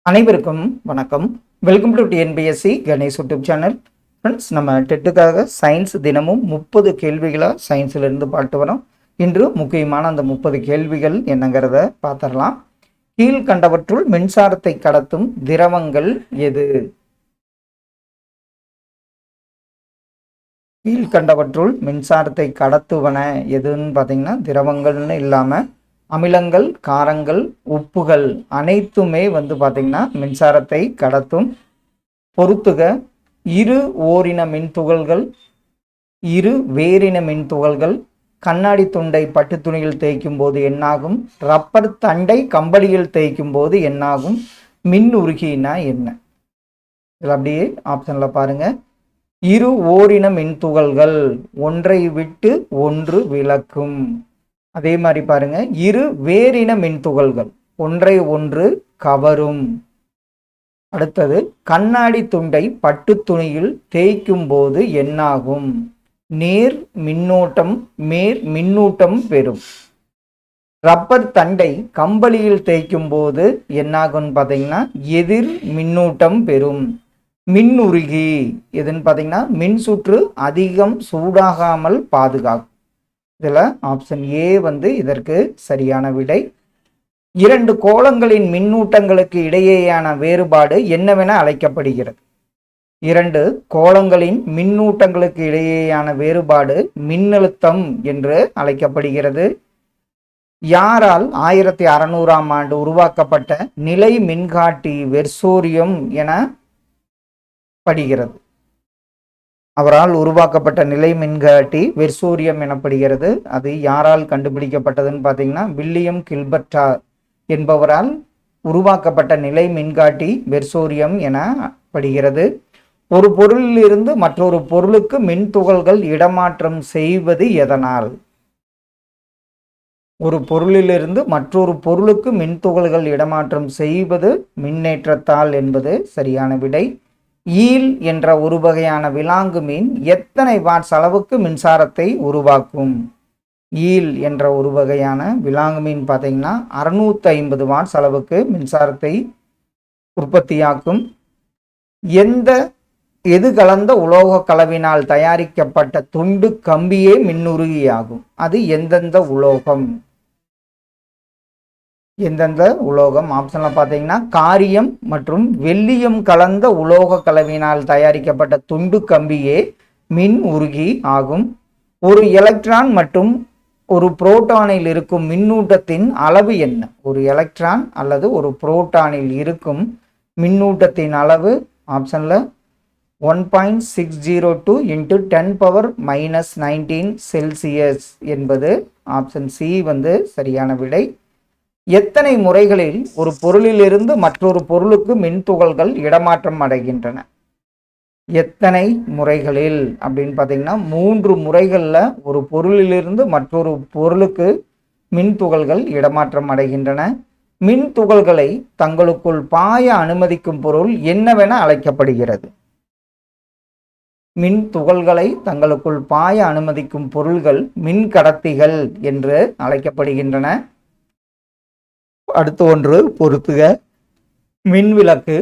அனைவருக்கும் வணக்கம். Welcome to TNPSC Ganesh YouTube channel. Friends, நம்ம டெட்டுக்காக சயின்ஸ் தினமும் 30 கேள்விகளாக சயின்ஸிலிருந்து பார்த்து வரோம். இன்று முக்கியமான அந்த 30 கேள்விகள் என்னங்கிறத பார்த்துடலாம். கீழ்கண்டவற்றுள் மின்சாரத்தை கடத்தும் திரவங்கள் எது? கீழ்கண்டவற்றுள் மின்சாரத்தை கடத்துவன எதுன்னு பார்த்தீங்கன்னா, திரவங்கள்னு இல்லாமல் அமிலங்கள், காரங்கள், உப்புகள் அனைத்துமே பார்த்தீங்கன்னா மின்சாரத்தை கடத்தும். பொறுத்துக, இரு ஓரின மின்துகள்கள், இரு வேரின மின்துகள்கள் கண்ணாடி துண்டை பட்டு துணியில் தேய்க்கும் போது என்னாகும்? ரப்பர் தண்டை கம்பளியில் தேய்க்கும் போது என்னாகும்? மின் உருகினா என்ன? இதில் அப்படியே ஆப்ஷனில் பாருங்க. இரு ஓரின மின்துகள்கள் ஒன்றை விட்டு ஒன்று விலக்கும். அதே மாதிரி பாருங்க, இரு வேரின மின்துகள்கள் ஒன்றை ஒன்று கவரும். அடுத்தது, கண்ணாடி துண்டை பட்டு துணியில் தேய்க்கும் போது என்னாகும்? நேர் மின்னோட்டம் மேற் மின்னூட்டம் பெறும். ரப்பர் தண்டை கம்பளியில் தேய்க்கும் போது என்னாகும்னு பார்த்தீங்கன்னா எதிர் மின்னூட்டம் பெறும். மின் உருகி எதுன்னு பார்த்தீங்கன்னா மின் சுற்று அதிகம் சூடாகாமல் பாதுகாக்கும். இதில் ஆப்ஷன் ஏ இதற்கு சரியான விடை. இரண்டு கோளங்களின் மின்னூட்டங்களுக்கு இடையேயான வேறுபாடு என்னவென அழைக்கப்படுகிறது? இரண்டு கோளங்களின் மின்னூட்டங்களுக்கு இடையேயான வேறுபாடு மின்னழுத்தம் என்று அழைக்கப்படுகிறது. யாரால் 1600ஆம் ஆண்டு உருவாக்கப்பட்ட நிலை மின்காட்டி வெர்சோரியம் என படுகிறது? அவரால் உருவாக்கப்பட்ட நிலை மின்காட்டி வெர்சோரியம் எனப்படுகிறது. அது யாரால் கண்டுபிடிக்கப்பட்டதுன்னு பார்த்தீங்கன்னா, வில்லியம் கில்பர்ட் என்பவரால் உருவாக்கப்பட்ட நிலை மின்காட்டி வெர்சோரியம் எனப்படுகிறது. ஒரு பொருளிலிருந்து மற்றொரு பொருளுக்கு மின் துகள்கள் இடமாற்றம் செய்வது எதனால்? ஒரு பொருளிலிருந்து மற்றொரு பொருளுக்கு மின் துகள்கள் இடமாற்றம் செய்வது மின்னேற்றத்தால் என்பது சரியான விடை. ஈல் என்ற ஒரு வகையான விலாங்கு மீன் எத்தனை வாட்ஸ் அளவுக்கு மின்சாரத்தை உருவாக்கும்? ஈல் என்ற ஒரு வகையான விலாங்கு மீன் பார்த்தீங்கன்னா 650 வாட்ஸ் அளவுக்கு மின்சாரத்தை உற்பத்தியாக்கும். எது கலந்த உலோக கலவினால் தயாரிக்கப்பட்ட துண்டு கம்பியே மின்னுருகியாகும்? அது எந்தெந்த உலோகம்? எந்தெந்த உலோகம்? ஆப்ஷனில் பார்த்தீங்கன்னா, காரியம் மற்றும் வெள்ளியம் கலந்த உலோக கலவினால் தயாரிக்கப்பட்ட துண்டு கம்பியே மின் உருகி ஆகும். ஒரு எலக்ட்ரான் மற்றும் ஒரு புரோட்டானில் இருக்கும் மின்னூட்டத்தின் அளவு என்ன? ஒரு எலக்ட்ரான் அல்லது ஒரு புரோட்டானில் இருக்கும் மின்னூட்டத்தின் அளவு ஆப்ஷனில் 1.602 × 10⁻−19 செல்சியஸ் என்பது ஆப்ஷன் சி சரியான விடை. எத்தனை முறைகளில் ஒரு பொருளிலிருந்து மற்றொரு பொருளுக்கு மின் துகள்கள் இடமாற்றம் அடைகின்றன? எத்தனை முறைகளில் அப்படின்னு பார்த்தீங்கன்னா 3 முறைகளில் ஒரு பொருளிலிருந்து மற்றொரு பொருளுக்கு மின் துகள்கள் இடமாற்றம் அடைகின்றன. மின் துகள்களை தங்களுக்குள் பாய அனுமதிக்கும் பொருள் என்னவென அழைக்கப்படுகிறது? மின் துகள்களை தங்களுக்குள் பாய அனுமதிக்கும் பொருள்கள் மின் கடத்திகள் என்று அழைக்கப்படுகின்றன. அடுத்து ஒன்று பொறுத்துக. மின்விளக்கு,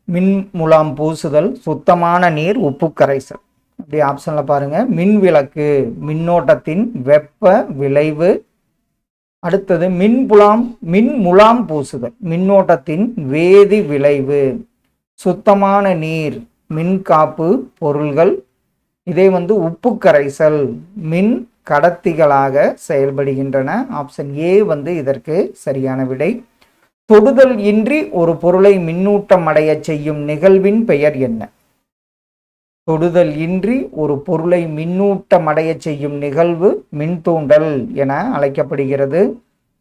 மின் முலாம் பூசுதல், சுத்தமான நீர், உப்பு கரைசல். அப்படி ஆப்ஷனில் பாருங்க. மின்விளக்கு மின்னோட்டத்தின் வெப்ப விளைவு. அடுத்தது மின் முலாம் பூசுதல் மின்னோட்டத்தின் வேதி விளைவு. சுத்தமான நீர் மின்காப்பு பொருள்கள். இதே உப்பு கரைசல் மின் கடத்திகளாக செயல்படுகின்றன. ஆப்ஷன் ஏ இதற்கு சரியான விடை. தொடுதல் இன்றி ஒரு பொருளை மின்னூட்டம் அடைய செய்யும் நிகழ்வின் பெயர் என்ன? தொடுதல் இன்றி ஒரு பொருளை மின்னூட்டம் அடைய செய்யும் நிகழ்வு மின்தூண்டல் என அழைக்கப்படுகிறது.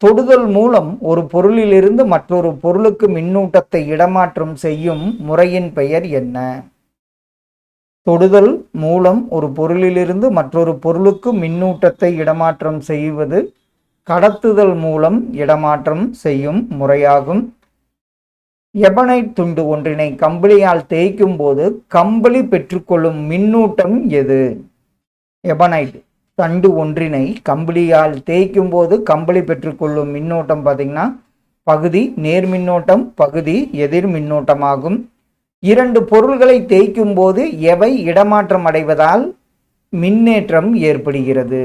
தொடுதல் மூலம் ஒரு பொருளிலிருந்து மற்றொரு பொருளுக்கு மின்னூட்டத்தை இடமாற்றம் செய்யும் முறையின் பெயர் என்ன? தொடுதல் மூலம் ஒரு பொருளிலிருந்து மற்றொரு பொருளுக்கு மின்னூட்டத்தை இடமாற்றம் செய்வது கடத்துதல் மூலம் இடமாற்றம் செய்யும் முறையாகும். எபனைட் துண்டு ஒன்றினை கம்பளியால் தேய்க்கும் போது கம்பளி பெற்றுக்கொள்ளும் மின்னூட்டம் எது? எபனைட் தண்டு ஒன்றினை கம்பளியால் தேய்க்கும் போது கம்பளி பெற்றுக்கொள்ளும் மின்னோட்டம் பார்த்தீங்கன்னா பகுதி நேர்மின்னோட்டம், பகுதி எதிர் மின்னோட்டமாகும். இரண்டு பொருள்களை தேய்க்கும் போது எவை இடமாற்றம் அடைவதால் மின்னேற்றம் ஏற்படுகிறது?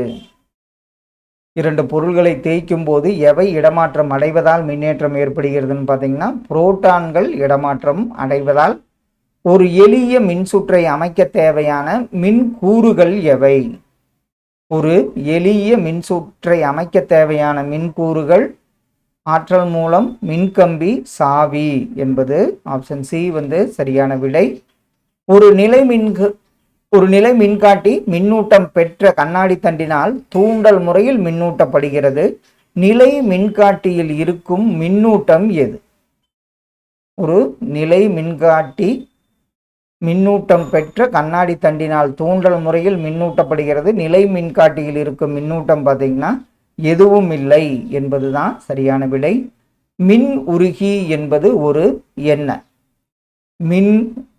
இரண்டு பொருள்களை தேய்க்கும் போது எவை இடமாற்றம் அடைவதால் மின்னேற்றம் ஏற்படுகிறதுன்னு பார்த்தீங்கன்னா, புரோட்டான்கள் இடமாற்றம் அடைவதால். ஒரு எளிய மின்சுற்றை அமைக்க தேவையான மின்கூறுகள் எவை? ஒரு எளிய மின்சுற்றை அமைக்க தேவையான மின்கூறுகள் ஆற்றல் மூலம், மின்கம்பி, சாவி என்பது ஆப்ஷன் சி சரியான விடை. ஒரு நிலை மின்காட்டி மின்னூட்டம் பெற்ற கண்ணாடி தண்டினால் தூண்டல் முறையில் மின்னூட்டப்படுகிறது. நிலை மின்காட்டியில் இருக்கும் மின்னூட்டம் எது? ஒரு நிலை மின்காட்டி மின்னூட்டம் பெற்ற கண்ணாடி தண்டினால் தூண்டல் முறையில் மின்னூட்டப்படுகிறது. நிலை மின்காட்டியில் இருக்கும் மின்னூட்டம் பார்த்தீங்கன்னா எதுவும் இல்லை என்பதுதான் சரியான விடை. மின் உருகி என்பது ஒரு என்ன? மின்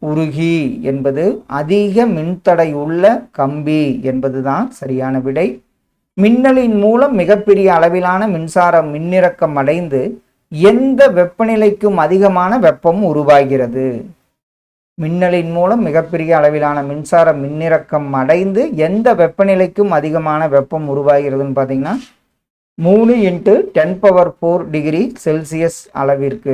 உருகி என்பது அதிக மின்தடை உள்ள கம்பி என்பதுதான் சரியான விடை. மின்னலின் மூலம் மிகப்பெரிய அளவிலான மின்சாரம் மின்னிறக்கம் அடைந்து எந்த வெப்பநிலைக்கும் அதிகமான வெப்பம் உருவாகிறது? மின்னலின் மூலம் மிகப்பெரிய அளவிலான மின்சாரம் மின்னிறக்கம் அடைந்து எந்த வெப்பநிலைக்கும் அதிகமான வெப்பம் உருவாகிறதுன்னு பார்த்தீங்கன்னா 3 × 10⁴ டிகிரி செல்சியஸ் அளவிற்கு.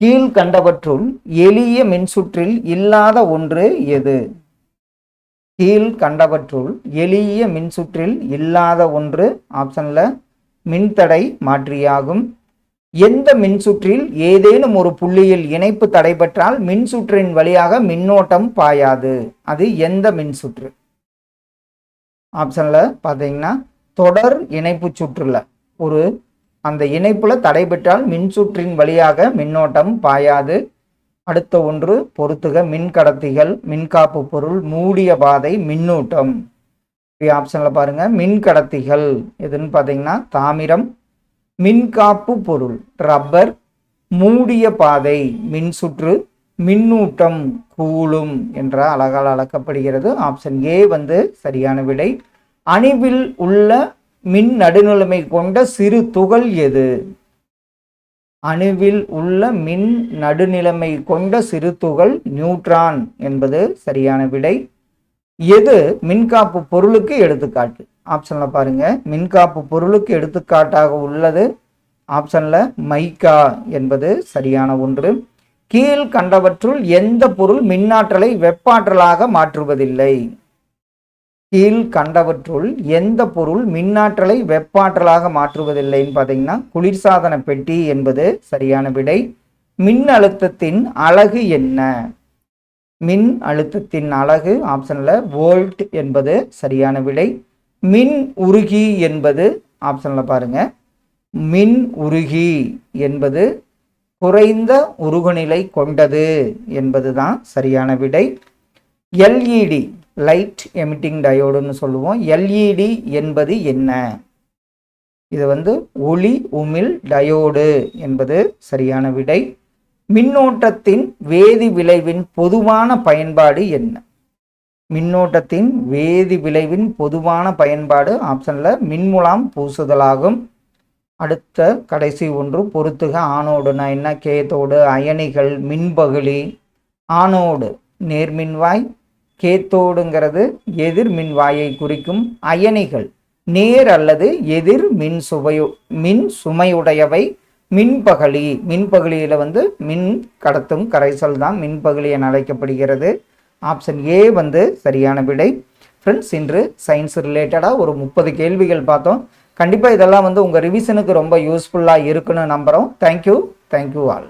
கீழ்கண்டவற்றுள் எளிய மின்சுற்றில் இல்லாத ஒன்று எது? கீழ்கண்டவற்றுள் எளிய மின்சுற்றில் இல்லாத ஒன்று ஆப்ஷன்ல மின்தடை மாற்றியாகும். எந்த மின்சுற்றில் ஏதேனும் ஒரு புள்ளியில் இணைப்பு தடைபட்டால் மின்சுற்றின் வழியாக மின்னோட்டம் பாயாது? அது எந்த மின்சுற்று? ஆப்ஷன்ல பார்த்தீங்கன்னா தொடர் இணைப்பு சுற்றுல அந்த இணைப்புல தடைபெற்றால் மின்சுற்றின் வழியாக மின்னோட்டம் பாயாது. அடுத்த ஒன்று பொறுத்துக. மின்கடத்திகள், மின்காப்பு பொருள், மூடிய பாதை, மின்னூட்டம். ஆப்ஷன்ல பாருங்க. மின்கடத்திகள் எதுன்னு பார்த்தீங்கன்னா தாமிரம். மின்காப்பு பொருள் ரப்பர். மூடிய பாதை மின்சுற்று. மின்னூட்டம் கூலும் என்ற அழகால் அளக்கப்படுகிறது. ஆப்ஷன் ஏ சரியான விடை. அணுவில் உள்ள மின் நடுநிலைமை கொண்ட சிறு துகள் எது? அணுவில் உள்ள மின் நடுநிலைமை கொண்ட சிறு துகள் நியூட்ரான் என்பது சரியான விடை. எது மின்காப்பு பொருளுக்கு எடுத்துக்காட்டு? ஆப்ஷன்ல பாருங்க. மின்காப்பு பொருளுக்கு எடுத்துக்காட்டாக உள்ளது ஆப்ஷன்ல மைக்கா என்பது சரியான ஒன்று. கீழ் கண்டவற்றுள் எந்த பொருள் மின்னாற்றலை வெப்பாற்றலாக மாற்றுவதில்லை? கீழ் கண்டவற்றுள் எந்த பொருள் மின்னாற்றலை வெப்பாற்றலாக மாற்றுவதில்லைன்னு பார்த்தீங்கன்னா குளிர்சாதன பெட்டி என்பது சரியான விடை. மின் அழுத்தத்தின் அலகு என்ன? மின் அழுத்தத்தின் அலகு ஆப்ஷன்ல வோல்ட் என்பது சரியான விடை. மின் உருகி என்பது ஆப்ஷன்ல பாருங்க. மின் உருகி என்பது குறைந்த உருகுநிலை கொண்டது என்பதுதான் சரியான விடை. எல்இடி லைட் எமிட்டிங் டயோடுன்னு சொல்லுவோம். எல்இடி என்பது என்ன? இது ஒளி உமிழ் டயோடு என்பது சரியான விடை. மின்னோட்டத்தின் வேதி விளைவின் பொதுவான பயன்பாடு என்ன? மின்னோட்டத்தின் வேதி விளைவின் பொதுவான பயன்பாடு ஆப்ஷன்ல மின்முலாம் பூசுதலாகும். அடுத்த கடைசி ஒன்று பொறுத்துக. ஆனோடுனா என்ன? கேத்தோடு, அயனிகள், மின்பகுளி. ஆனோடு நேர்மின்வாய், கேத்தோடுங்கிறது எதிர் மின்வாயை குறிக்கும். அயனிகள் நேர் அல்லது எதிர் மின் சுமையுடையவை. மின்பகுளி, மின்பகுளியில் மின் கடத்தும் கரைசல் தான் மின்பகுளி என அழைக்கப்படுகிறது. ஆப்ஷன் ஏ சரியான விடை. ஃப்ரெண்ட்ஸ், இன்று சயின்ஸ் ரிலேட்டடாக ஒரு 30 கேள்விகள் பார்த்தோம். கண்டிப்பாக இதெல்லாம் உங்கள் ரிவிஷனுக்கு ரொம்ப யூஸ்ஃபுல்லாக இருக்குன்னு நம்புகிறோம். Thank you all.